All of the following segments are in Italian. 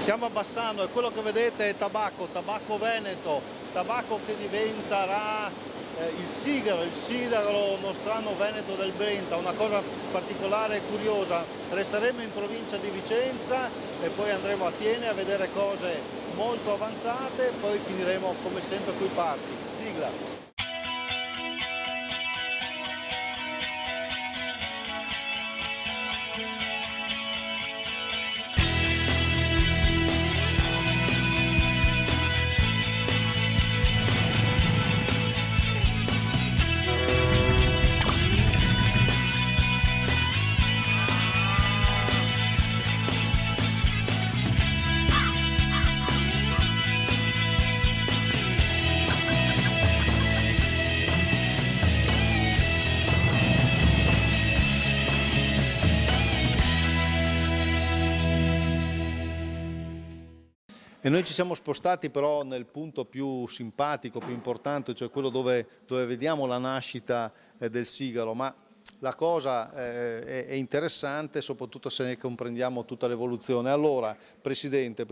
Stiamo abbassando, e quello che vedete è tabacco veneto, tabacco che diventerà il sigaro nostrano veneto del Brenta. Una cosa particolare e curiosa: resteremo in provincia di Vicenza e poi andremo a Thiene a vedere cose molto avanzate, poi finiremo come sempre coi parchi. Sigla! E noi ci siamo spostati però nel punto più simpatico, più importante, cioè quello dove vediamo la nascita del sigaro, ma la cosa è interessante soprattutto se ne comprendiamo tutta l'evoluzione. Allora, Presidente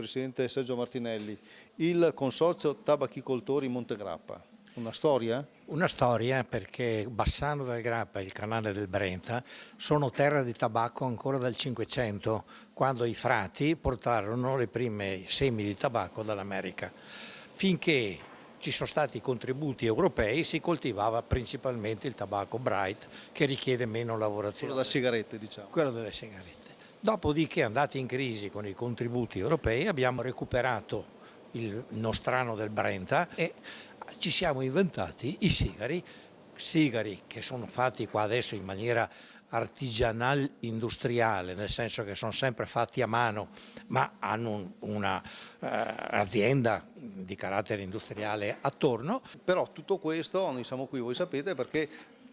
Sergio Martinelli, il Consorzio Tabachicoltori Montegrappa, una storia? Una storia, perché Bassano del Grappa e il canale del Brenta sono terra di tabacco ancora dal 500, quando i frati portarono le prime semi di tabacco dall'America. Finché ci sono stati i contributi europei si coltivava principalmente il tabacco bright, che richiede meno lavorazione. Quello da sigarette, diciamo. Quello delle sigarette. Dopodiché, andati in crisi con i contributi europei, abbiamo recuperato il nostrano del Brenta e ci siamo inventati i sigari che sono fatti qua adesso in maniera artigianale industriale, nel senso che sono sempre fatti a mano, ma hanno una azienda di carattere industriale attorno. Però tutto questo, noi siamo qui, voi sapete, perché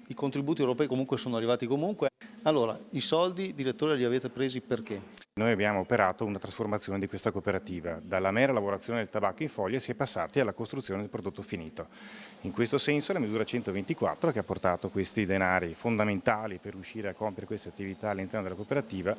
i contributi europei comunque sono arrivati comunque. Allora, i soldi, direttore, li avete presi perché? Noi abbiamo operato una trasformazione di questa cooperativa. Dalla mera lavorazione del tabacco in foglia si è passati alla costruzione del prodotto finito. In questo senso la misura 124, che ha portato questi denari fondamentali per riuscire a compiere queste attività all'interno della cooperativa,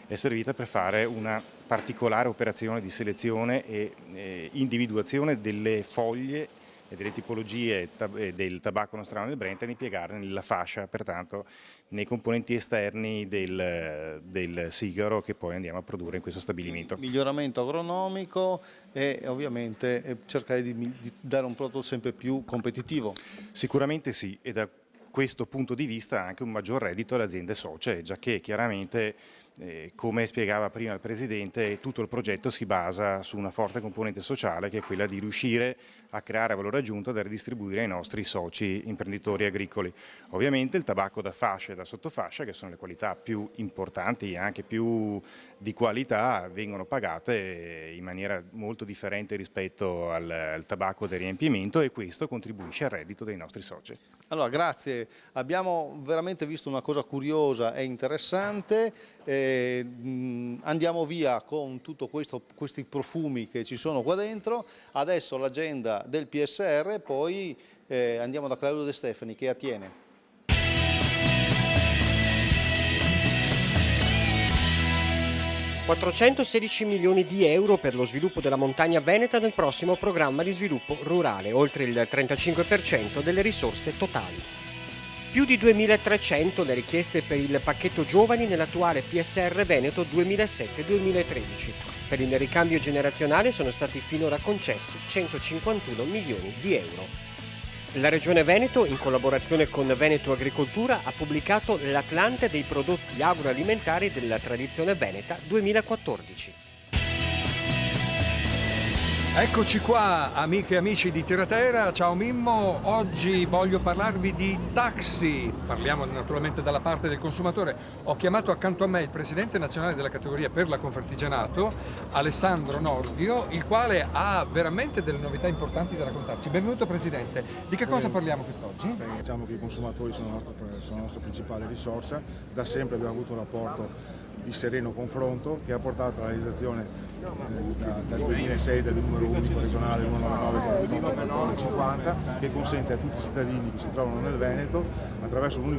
è servita per fare una particolare operazione di selezione e individuazione delle foglie e delle tipologie del tabacco nostrano del Brenta, di impiegarne nella fascia, pertanto nei componenti esterni del sigaro che poi andiamo a produrre in questo stabilimento. Miglioramento agronomico e ovviamente cercare di dare un prodotto sempre più competitivo. Sicuramente sì, e da questo punto di vista anche un maggior reddito alle aziende socie, già che chiaramente come spiegava prima il Presidente, tutto il progetto si basa su una forte componente sociale, che è quella di riuscire a creare valore aggiunto da ridistribuire ai nostri soci imprenditori agricoli. Ovviamente il tabacco da fascia e da sottofascia, che sono le qualità più importanti e anche più di qualità, vengono pagate in maniera molto differente rispetto al tabacco da riempimento, e questo contribuisce al reddito dei nostri soci. Allora, grazie, abbiamo veramente visto una cosa curiosa e interessante, andiamo via con tutto questi profumi che ci sono qua dentro, adesso l'agenda del PSR, poi andiamo da Claudio De Stefani che attiene. 416 milioni di euro per lo sviluppo della montagna veneta nel prossimo programma di sviluppo rurale, oltre il 35% delle risorse totali. Più di 2.300 le richieste per il pacchetto giovani nell'attuale PSR Veneto 2007-2013. Per il ricambio generazionale sono stati finora concessi 151 milioni di euro. La Regione Veneto, in collaborazione con Veneto Agricoltura, ha pubblicato l'Atlante dei prodotti agroalimentari della tradizione veneta 2014. Eccoci qua, amiche e amici di Tiratera, ciao Mimmo. Oggi voglio parlarvi di taxi. Parliamo naturalmente dalla parte del consumatore. Ho chiamato accanto a me il presidente nazionale della categoria per la Confartigianato, Alessandro Nordio, il quale ha veramente delle novità importanti da raccontarci. Benvenuto Presidente. Di che cosa parliamo quest'oggi? Diciamo che i consumatori sono la nostra principale risorsa. Da sempre abbiamo avuto un rapporto di sereno confronto che ha portato alla realizzazione dal 2006 del numero unico regionale 199-48-50, che consente a tutti i cittadini che si trovano nel Veneto, attraverso un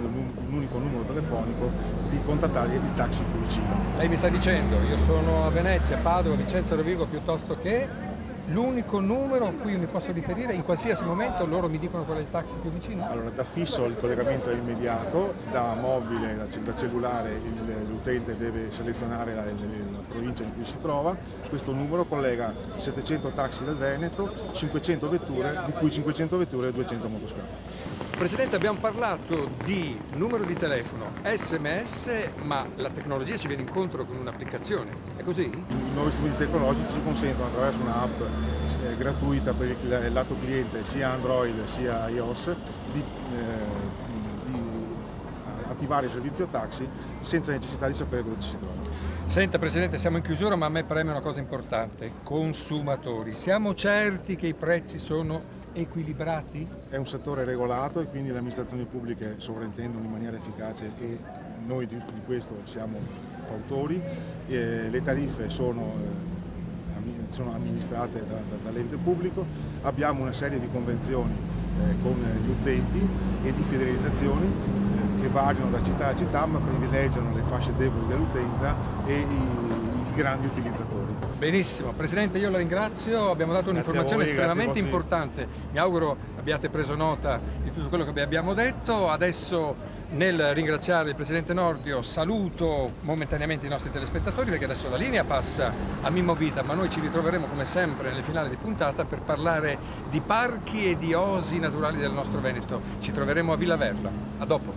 unico numero telefonico, di contattare il taxi più vicino. Lei mi sta dicendo, io sono a Venezia, Padova, Vicenza, Rovigo, piuttosto che l'unico numero a cui mi posso riferire in qualsiasi momento, loro mi dicono qual è il taxi più vicino? Allora, da fisso il collegamento è immediato, da mobile, da cellulare l'utente deve selezionare la provincia in cui si trova. Questo numero collega 700 taxi del Veneto, 500 vetture, di cui 500 vetture e 200 motoscafi. Presidente, abbiamo parlato di numero di telefono, SMS, ma la tecnologia ci viene incontro con un'applicazione, è così? I nuovi strumenti tecnologici ci consentono, attraverso un'app gratuita per il lato cliente, sia Android sia iOS, di attivare il servizio taxi senza necessità di sapere dove ci si trova. Senta Presidente, siamo in chiusura, ma a me preme una cosa importante: consumatori. Siamo certi che i prezzi sono equilibrati? È un settore regolato e quindi le amministrazioni pubbliche sovrintendono in maniera efficace e noi di questo siamo fautori. Le tariffe sono amministrate dall'ente pubblico, abbiamo una serie di convenzioni con gli utenti e di fidelizzazioni che variano da città a città, ma privilegiano le fasce deboli dell'utenza e i grandi utilizzatori. Benissimo, Presidente, io la ringrazio, abbiamo dato un'informazione estremamente importante, mi auguro abbiate preso nota di tutto quello che abbiamo detto. Adesso, nel ringraziare il Presidente Nordio, saluto momentaneamente i nostri telespettatori, perché adesso la linea passa a Mimmo Vita, ma noi ci ritroveremo come sempre nelle finali di puntata per parlare di parchi e di osi naturali del nostro Veneto. Ci troveremo a Villa Verla. A dopo.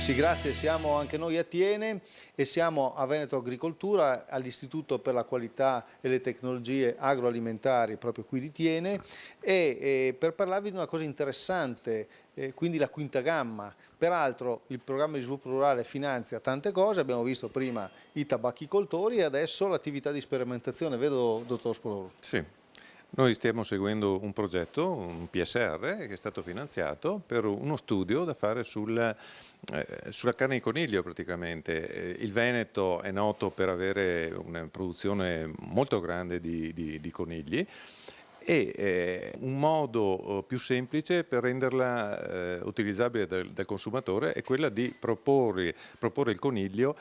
Sì, grazie, siamo anche noi a Tiene e siamo a Veneto Agricoltura, all'Istituto per la Qualità e le Tecnologie Agroalimentari, proprio qui di Tiene, e per parlarvi di una cosa interessante, quindi la quinta gamma. Peraltro il programma di sviluppo rurale finanzia tante cose, abbiamo visto prima i tabachicoltori e adesso l'attività di sperimentazione, vedo dottor Spoloro. Sì. Noi stiamo seguendo un progetto, un PSR, che è stato finanziato per uno studio da fare sulla carne di coniglio praticamente. Il Veneto è noto per avere una produzione molto grande di conigli e un modo più semplice per renderla utilizzabile dal consumatore è quella di proporre il coniglio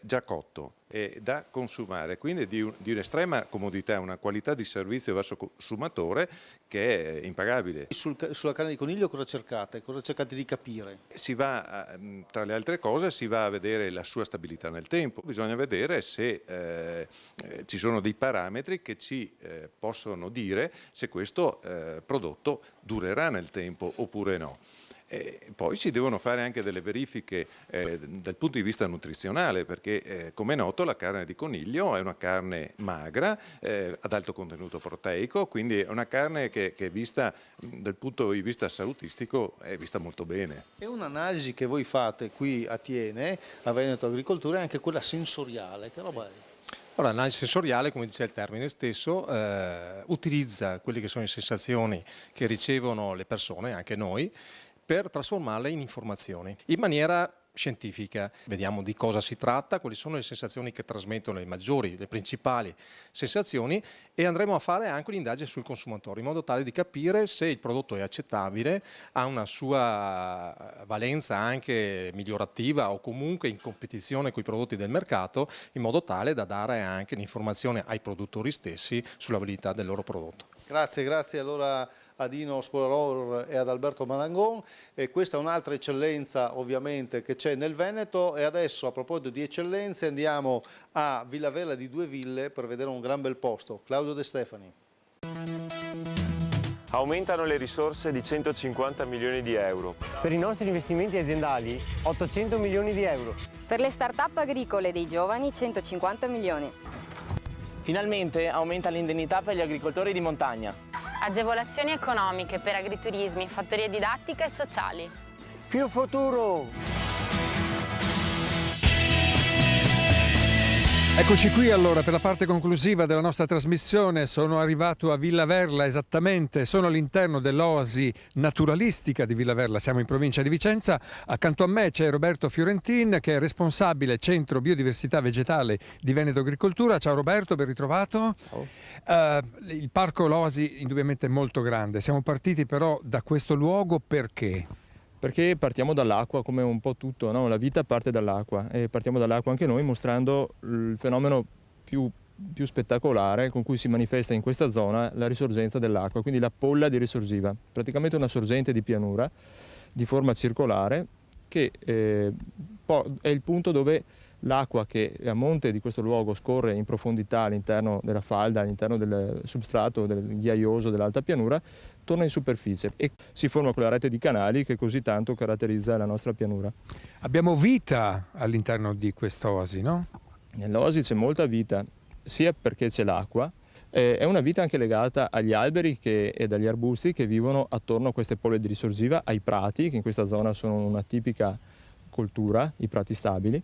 già cotto e da consumare, quindi di un'estrema comodità, una qualità di servizio verso il consumatore che è impagabile. Sulla carne di coniglio cosa cercate? Cosa cercate di capire? Si va, tra le altre cose, si va a vedere la sua stabilità nel tempo, bisogna vedere se ci sono dei parametri che ci possono dire se questo prodotto durerà nel tempo oppure no. Poi si devono fare anche delle verifiche dal punto di vista nutrizionale, perché come è noto la carne di coniglio è una carne magra, ad alto contenuto proteico, quindi è una carne che è vista dal punto di vista salutistico, è vista molto bene. E un'analisi che voi fate qui a Tiene, a Veneto Agricoltura, è anche quella sensoriale, che roba è? Allora, l'analisi sensoriale, come dice il termine stesso, utilizza quelle che sono le sensazioni che ricevono le persone, anche noi, per trasformarle in informazioni in maniera scientifica. Vediamo di cosa si tratta, quali sono le sensazioni che trasmettono le principali sensazioni, e andremo a fare anche un'indagine sul consumatore in modo tale di capire se il prodotto è accettabile, ha una sua valenza anche migliorativa o comunque in competizione con i prodotti del mercato, in modo tale da dare anche un'informazione ai produttori stessi sulla validità del loro prodotto. Grazie allora a Dino Spolaror e ad Alberto Marangon. E questa è un'altra eccellenza ovviamente che c'è nel Veneto, e adesso a proposito di eccellenze andiamo a Villa Verla di Due Ville per vedere un gran bel posto. Claudio De Stefani. Aumentano le risorse di 150 milioni di euro. Per i nostri investimenti aziendali 800 milioni di euro. Per le start-up agricole dei giovani 150 milioni. Finalmente aumenta l'indennità per gli agricoltori di montagna. Agevolazioni economiche per agriturismi, fattorie didattiche e sociali. Più futuro! Eccoci qui allora per la parte conclusiva della nostra trasmissione. Sono arrivato a Villaverla, esattamente, sono all'interno dell'oasi naturalistica di Villaverla, siamo in provincia di Vicenza. Accanto a me c'è Roberto Fiorentin, che è responsabile Centro Biodiversità Vegetale di Veneto Agricoltura. Ciao Roberto, ben ritrovato. Ciao. Il parco L'Oasi indubbiamente è molto grande, siamo partiti però da questo luogo perché? Perché partiamo dall'acqua, come un po' tutto, no? La vita parte dall'acqua e partiamo dall'acqua anche noi, mostrando il fenomeno più spettacolare con cui si manifesta in questa zona la risorgenza dell'acqua, quindi la polla di risorgiva, praticamente una sorgente di pianura di forma circolare che è il punto dove l'acqua che a monte di questo luogo scorre in profondità all'interno della falda, all'interno del substrato del ghiaioso dell'alta pianura, torna in superficie e si forma quella rete di canali che così tanto caratterizza la nostra pianura. Abbiamo vita all'interno di quest'oasi, no? Nell'oasi c'è molta vita, sia perché c'è l'acqua, è una vita anche legata agli alberi e agli arbusti che vivono attorno a queste polle di risorgiva, ai prati, che in questa zona sono una tipica coltura, i prati stabili.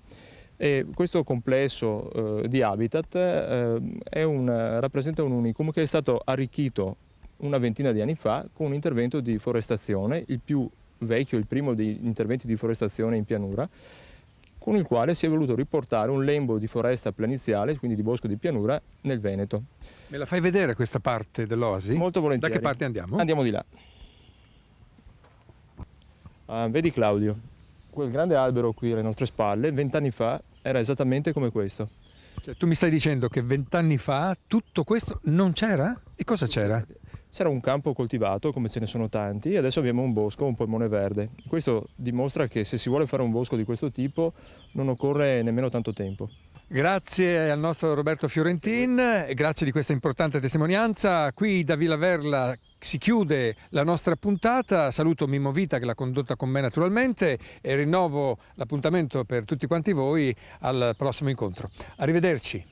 E questo complesso di habitat rappresenta un unicum che è stato arricchito una ventina di anni fa con un intervento di forestazione, il più vecchio, il primo degli interventi di forestazione in pianura, con il quale si è voluto riportare un lembo di foresta planiziale, quindi di bosco di pianura, nel Veneto. Me la fai vedere questa parte dell'oasi? Molto volentieri. Da che parte andiamo? Andiamo di là. Vedi Claudio, quel grande albero qui alle nostre spalle, 20 anni fa, era esattamente come questo. Cioè, tu mi stai dicendo che 20 anni fa tutto questo non c'era? E cosa c'era? C'era un campo coltivato, come ce ne sono tanti, e adesso abbiamo un bosco, un polmone verde. Questo dimostra che se si vuole fare un bosco di questo tipo non occorre nemmeno tanto tempo. Grazie al nostro Roberto Fiorentin, grazie di questa importante testimonianza. Qui da Villaverla si chiude la nostra puntata. Saluto Mimmo Vita che l'ha condotta con me naturalmente e rinnovo l'appuntamento per tutti quanti voi al prossimo incontro. Arrivederci.